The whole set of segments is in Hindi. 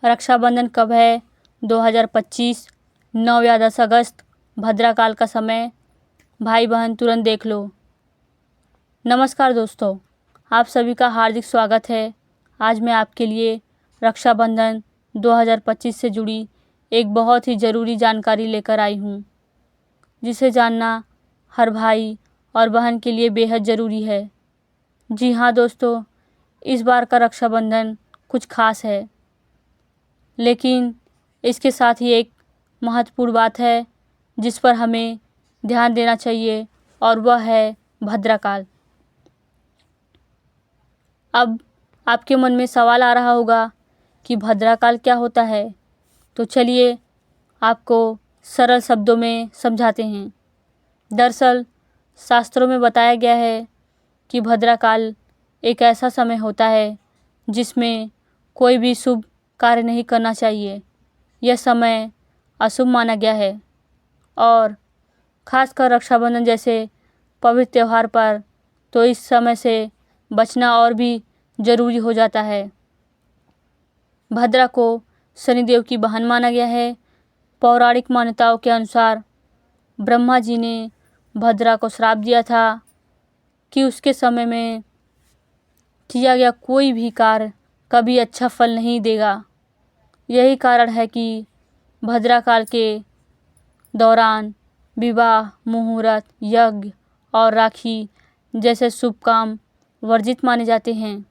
रक्षाबंधन कब है? 2025 9 या 10 अगस्त। भद्राकाल का समय। भाई बहन तुरंत देख लो। नमस्कार दोस्तों, आप सभी का हार्दिक स्वागत है। आज मैं आपके लिए रक्षाबंधन 2025 से जुड़ी एक बहुत ही ज़रूरी जानकारी लेकर आई हूँ, जिसे जानना हर भाई और बहन के लिए बेहद ज़रूरी है। जी हाँ दोस्तों, इस बार का रक्षाबंधन कुछ खास है, लेकिन इसके साथ ही एक महत्वपूर्ण बात है जिस पर हमें ध्यान देना चाहिए, और वह है भद्राकाल। अब आपके मन में सवाल आ रहा होगा कि भद्राकाल क्या होता है, तो चलिए आपको सरल शब्दों में समझाते हैं। दरअसल शास्त्रों में बताया गया है कि भद्राकाल एक ऐसा समय होता है जिसमें कोई भी शुभ कार्य नहीं करना चाहिए। यह समय अशुभ माना गया है, और खासकर रक्षाबंधन जैसे पवित्र त्यौहार पर तो इस समय से बचना और भी ज़रूरी हो जाता है। भद्रा को शनिदेव की बहन माना गया है। पौराणिक मान्यताओं के अनुसार ब्रह्मा जी ने भद्रा को श्राप दिया था कि उसके समय में किया गया कोई भी कार्य कभी अच्छा फल नहीं देगा। यही कारण है कि भद्राकाल के दौरान विवाह, मुहूर्त, यज्ञ और राखी जैसे शुभ काम वर्जित माने जाते हैं।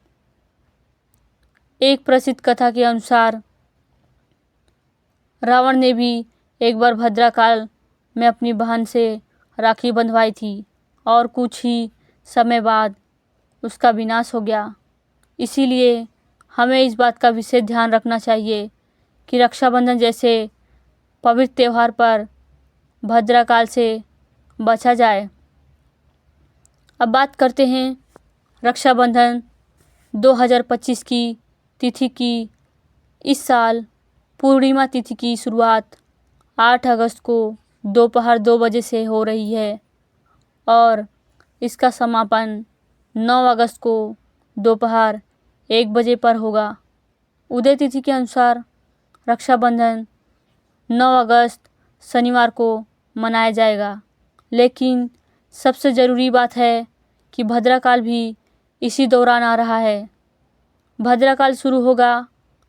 एक प्रसिद्ध कथा के अनुसार रावण ने भी एक बार भद्राकाल में अपनी बहन से राखी बंधवाई थी, और कुछ ही समय बाद उसका विनाश हो गया। इसीलिए हमें इस बात का विशेष ध्यान रखना चाहिए कि रक्षाबंधन जैसे पवित्र त्यौहार पर भद्राकाल से बचा जाए। अब बात करते हैं रक्षाबंधन 2025 की तिथि की। इस साल पूर्णिमा तिथि की शुरुआत 8 अगस्त को दोपहर 2 बजे से हो रही है, और इसका समापन 9 अगस्त को दोपहर 1 बजे पर होगा। उदय तिथि के अनुसार रक्षाबंधन 9 अगस्त शनिवार को मनाया जाएगा, लेकिन सबसे ज़रूरी बात है कि भद्राकाल भी इसी दौरान आ रहा है। भद्राकाल शुरू होगा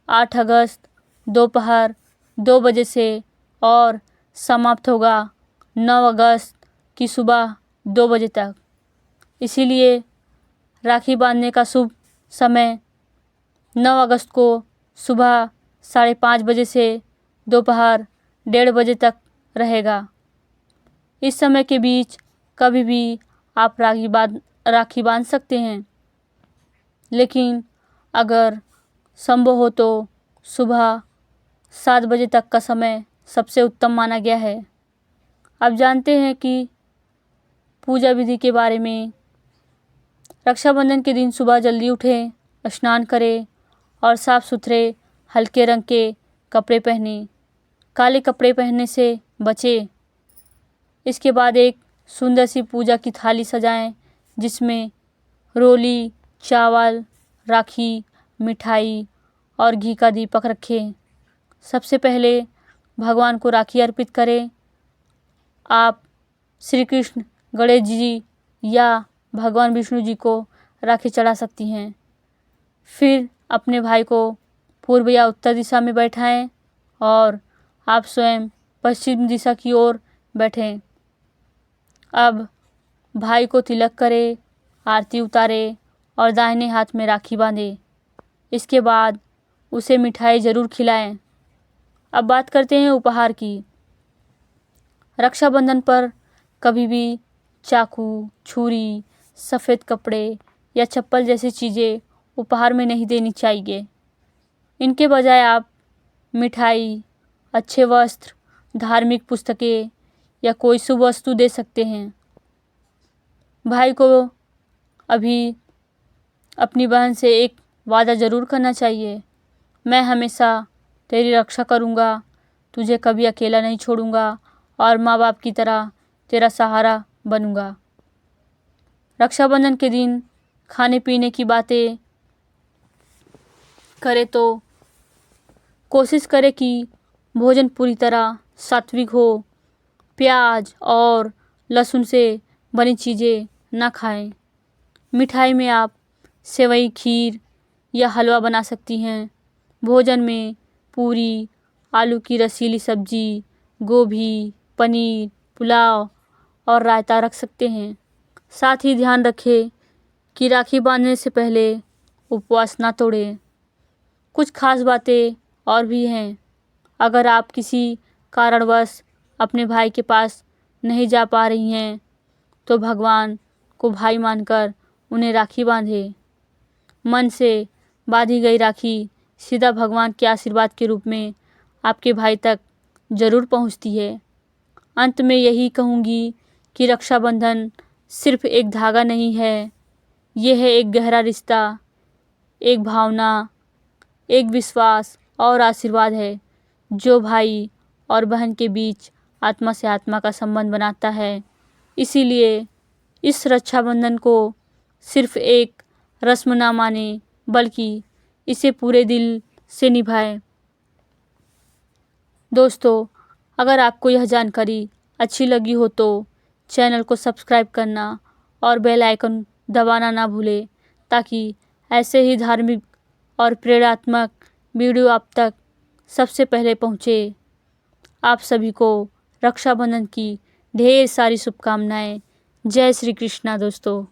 8 अगस्त दोपहर 2 बजे से, और समाप्त होगा 9 अगस्त की सुबह 2 बजे तक। इसीलिए राखी बांधने का शुभ समय 9 अगस्त को सुबह 5:30 बजे से दोपहर 1:30 बजे तक रहेगा। इस समय के बीच कभी भी आप राखी बांध सकते हैं, लेकिन अगर संभव हो तो सुबह 7 बजे तक का समय सबसे उत्तम माना गया है। अब जानते हैं कि पूजा विधि के बारे में। रक्षाबंधन के दिन सुबह जल्दी उठें, स्नान करें और साफ सुथरे हल्के रंग के कपड़े पहनें। काले कपड़े पहनने से बचें। इसके बाद एक सुंदर सी पूजा की थाली सजाएं, जिसमें रोली, चावल, राखी, मिठाई और घी का दीपक रखें। सबसे पहले भगवान को राखी अर्पित करें। आप श्री कृष्ण, गणेश जी या भगवान विष्णु जी को राखी चढ़ा सकती हैं। फिर अपने भाई को पूर्व या उत्तर दिशा में बैठाएं, और आप स्वयं पश्चिम दिशा की ओर बैठें। अब भाई को तिलक करें, आरती उतारें और दाहिने हाथ में राखी बांधें। इसके बाद उसे मिठाई ज़रूर खिलाएं। अब बात करते हैं उपहार की। रक्षाबंधन पर कभी भी चाकू, छुरी, सफ़ेद कपड़े या चप्पल जैसी चीज़ें उपहार में नहीं देनी चाहिए। इनके बजाय आप मिठाई, अच्छे वस्त्र, धार्मिक पुस्तकें या कोई शुभ वस्तु दे सकते हैं। भाई को अभी अपनी बहन से एक वादा ज़रूर करना चाहिए। मैं हमेशा तेरी रक्षा करूँगा, तुझे कभी अकेला नहीं छोड़ूंगा और माँ बाप की तरह तेरा सहारा बनूंगा। रक्षाबंधन के दिन खाने पीने की बातें करें तो कोशिश करें कि भोजन पूरी तरह सात्विक हो। प्याज और लहसुन से बनी चीज़ें ना खाएं। मिठाई में आप सेवई, खीर या हलवा बना सकती हैं। भोजन में पूरी, आलू की रसीली सब्जी, गोभी, पनीर, पुलाव और रायता रख सकते हैं। साथ ही ध्यान रखें कि राखी बांधने से पहले उपवास ना तोड़ें। कुछ खास बातें और भी हैं। अगर आप किसी कारणवश अपने भाई के पास नहीं जा पा रही हैं तो भगवान को भाई मानकर उन्हें राखी बांधें। मन से बांधी गई राखी सीधा भगवान के आशीर्वाद के रूप में आपके भाई तक ज़रूर पहुंचती है। अंत में यही कहूँगी कि रक्षाबंधन सिर्फ एक धागा नहीं है, यह है एक गहरा रिश्ता, एक भावना, एक विश्वास और आशीर्वाद है जो भाई और बहन के बीच आत्मा से आत्मा का संबंध बनाता है। इसीलिए इस रक्षाबंधन को सिर्फ एक रस्म ना माने, बल्कि इसे पूरे दिल से निभाएं। दोस्तों, अगर आपको यह जानकारी अच्छी लगी हो तो चैनल को सब्सक्राइब करना और बेल आइकन दबाना ना भूलें, ताकि ऐसे ही धार्मिक और प्रेरणात्मक वीडियो आप तक सबसे पहले पहुँचे। आप सभी को रक्षाबंधन की ढेर सारी शुभकामनाएं। जय श्री कृष्णा दोस्तों।